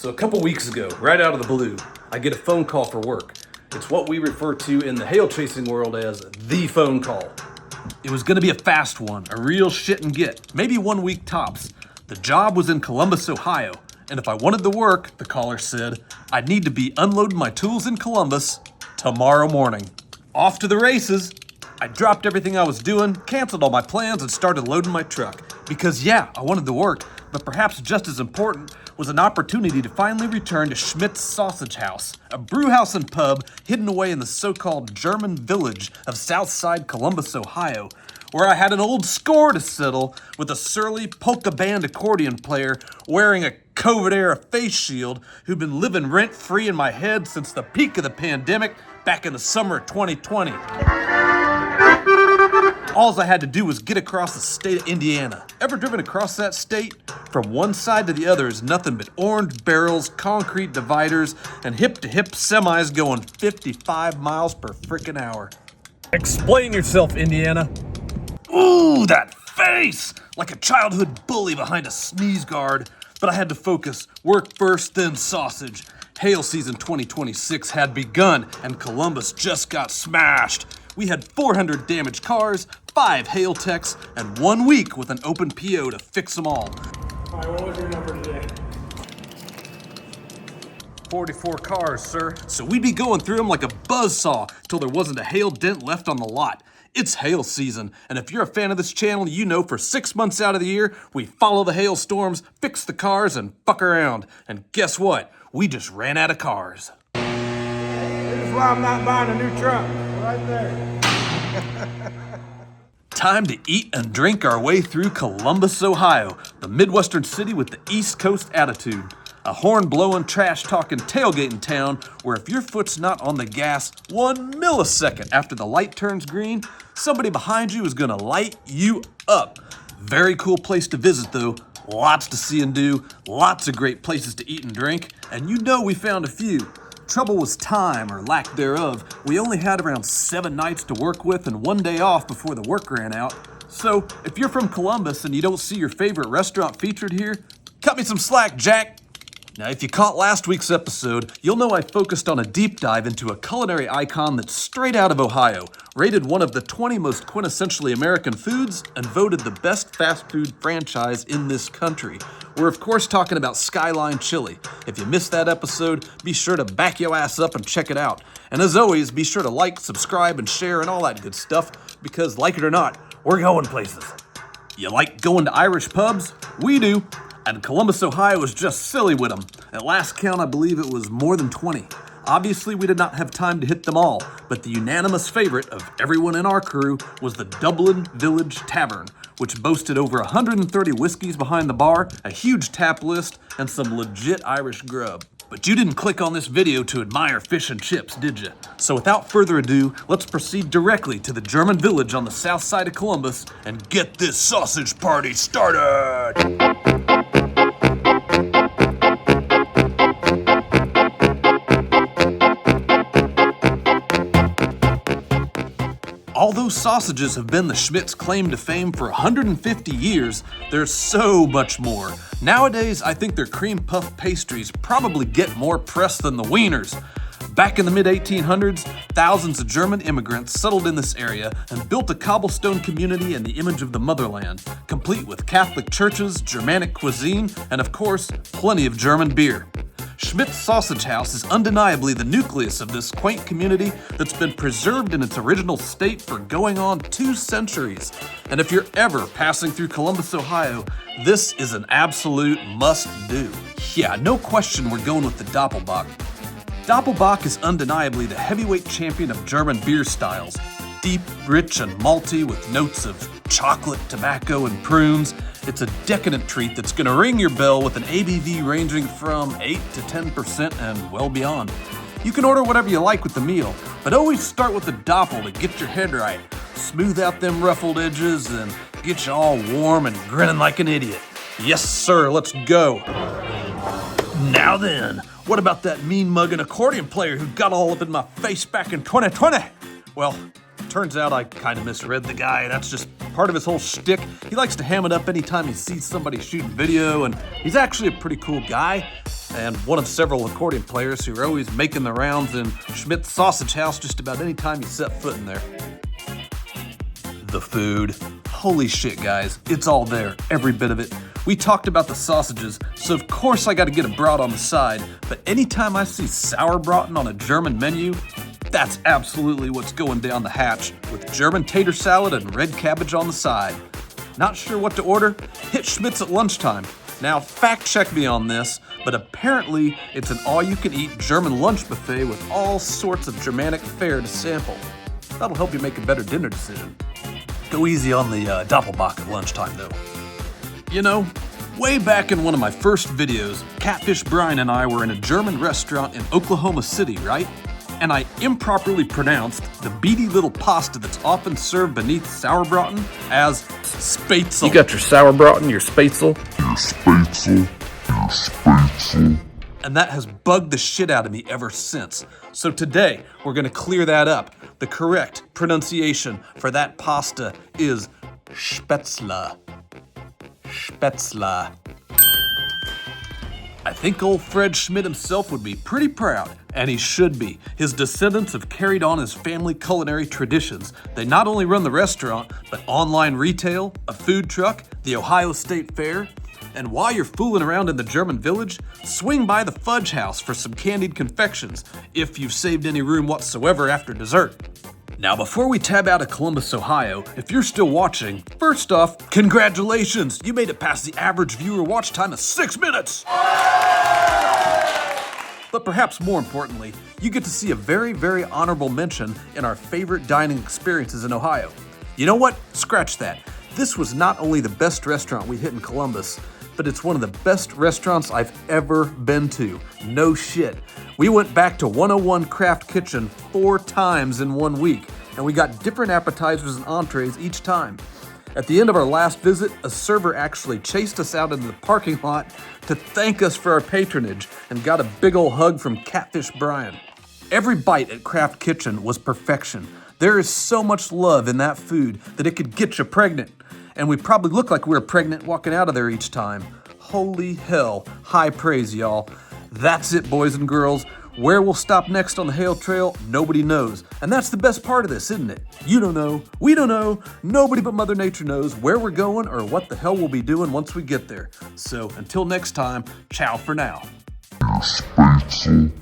So a couple weeks ago, right out of the blue, I get a phone call for work. It's what we refer to in the hail chasing world as the phone call. It was gonna be a fast one, a real shit and get, maybe 1 week tops. The job was in Columbus, Ohio, and if I wanted the work, the caller said, I'd need to be unloading my tools in Columbus tomorrow morning. Off to the races. I dropped everything I was doing, canceled all my plans, and started loading my truck. Because yeah, I wanted the work, but perhaps just as important was an opportunity to finally return to Schmidt's Sausage House, a brew house and pub hidden away in the so-called German village of Southside Columbus, Ohio, where I had an old score to settle with a surly polka band accordion player wearing a COVID-era face shield who'd been living rent-free in my head since the peak of the pandemic back in the summer of 2020. All I had to do was get across the state of Indiana. Ever driven across that state? From one side to the other is nothing but orange barrels, concrete dividers, and hip-to-hip semis going 55 miles per frickin' hour. Explain yourself, Indiana. Ooh, that face! Like a childhood bully behind a sneeze guard. But I had to focus. Work first, then sausage. Hail season 2026 had begun, and Columbus just got smashed. We had 400 damaged cars, 5 hail techs, and 1 week with an open PO to fix them all. All right, what was your number today? 44 cars, sir. So we'd be going through them like a buzzsaw till there wasn't a hail dent left on the lot. It's hail season, and if you're a fan of this channel, you know for 6 months out of the year, we follow the hailstorms, fix the cars, and fuck around. And guess what? We just ran out of cars. This is why I'm not buying a new truck. Right there. Time to eat and drink our way through Columbus, Ohio, the Midwestern city with the East Coast attitude. A horn-blowing, trash-talking, tailgating town where if your foot's not on the gas 1 millisecond after the light turns green, somebody behind you is gonna light you up. Very cool place to visit though. Lots to see and do, lots of great places to eat and drink, and you know we found a few. Trouble was time, or lack thereof. We only had around 7 nights to work with and 1 day off before the work ran out. So, if you're from Columbus and you don't see your favorite restaurant featured here, cut me some slack, Jack. Now, if you caught last week's episode, you'll know I focused on a deep dive into a culinary icon that's straight out of Ohio, rated one of the 20 most quintessentially American foods, and voted the best fast food franchise in this country. We're of course talking about Skyline Chili. If you missed that episode, be sure to back your ass up and check it out. And as always, be sure to like, subscribe, and share and all that good stuff, because like it or not, we're going places. You like going to Irish pubs? We do. And Columbus, Ohio is just silly with them. At last count, I believe it was more than 20. Obviously, we did not have time to hit them all, but the unanimous favorite of everyone in our crew was the Dublin Village Tavern, which boasted over 130 whiskeys behind the bar, a huge tap list, and some legit Irish grub. But you didn't click on this video to admire fish and chips, did you? So without further ado, let's proceed directly to the German village on the south side of Columbus and get this sausage party started! Although sausages have been the Schmidt's claim to fame for 150 years, there's so much more. Nowadays, I think their cream puff pastries probably get more press than the wieners. Back in the mid-1800s, thousands of German immigrants settled in this area and built a cobblestone community in the image of the motherland, complete with Catholic churches, Germanic cuisine, and of course, plenty of German beer. Schmidt's Sausage House is undeniably the nucleus of this quaint community that's been preserved in its original state for going on 2 centuries. And if you're ever passing through Columbus, Ohio, this is an absolute must-do. Yeah, no question we're going with the Doppelbock. Doppelbock is undeniably the heavyweight champion of German beer styles. Deep, rich, and malty with notes of chocolate, tobacco, and prunes. It's a decadent treat that's gonna ring your bell with an ABV ranging from 8 to 10% and well beyond. You can order whatever you like with the meal, but always start with the Doppel to get your head right. Smooth out them ruffled edges and get you all warm and grinning like an idiot. Yes, sir, let's go. Now then, what about that mean-mugging accordion player who got all up in my face back in 2020? Well, turns out I kind of misread the guy. That's just part of his whole shtick. He likes to ham it up anytime he sees somebody shooting video, and he's actually a pretty cool guy. and one of several accordion players who are always making the rounds in Schmidt's sausage house just about any time you set foot in there. The food. Holy shit, guys. It's all there, every bit of it. We talked about the sausages, so of course I gotta get a brat on the side, but anytime I see sauerbraten on a German menu, that's absolutely what's going down the hatch, with German tater salad and red cabbage on the side. Not sure what to order? Hit Schmidt's at lunchtime. Now, fact check me on this, but apparently it's an all-you-can-eat German lunch buffet with all sorts of Germanic fare to sample. That'll help you make a better dinner decision. Go easy on the Doppelbock at lunchtime, though. You know, way back in one of my first videos, Catfish Brian and I were in a German restaurant in Oklahoma City, right? And I improperly pronounced the beady little pasta that's often served beneath sauerbraten as spätzle. You got your sauerbraten, your spätzle. And that has bugged the shit out of me ever since. So today, we're gonna clear that up. The correct pronunciation for that pasta is spätzle. Spätzle. I think old Fred Schmidt himself would be pretty proud, and he should be. His descendants have carried on his family culinary traditions. They not only run the restaurant, but online retail, a food truck, the Ohio State Fair, and while you're fooling around in the German village, swing by the Fudge House for some candied confections, if you've saved any room whatsoever after dessert. Now, before we tab out of Columbus, Ohio, if you're still watching, first off, congratulations! You made it past the average viewer watch time of 6 minutes! But perhaps more importantly, you get to see a very, very honorable mention in our favorite dining experiences in Ohio. You know what? Scratch that. This was not only the best restaurant we hit in Columbus, but it's one of the best restaurants I've ever been to. No shit. We went back to 101 Craft Kitchen 4 times in 1 week, and we got different appetizers and entrees each time. At the end of our last visit, a server actually chased us out into the parking lot to thank us for our patronage and got a big ol' hug from Catfish Brian. Every bite at Craft Kitchen was perfection. There is so much love in that food that it could get you pregnant. And we probably look like we were pregnant walking out of there each time. Holy hell, high praise, y'all. That's it, boys and girls. Where we'll stop next on the Hail Trail, nobody knows. And that's the best part of this, isn't it? You don't know, we don't know, nobody but Mother Nature knows where we're going or what the hell we'll be doing once we get there. So until next time, ciao for now. Spätzle.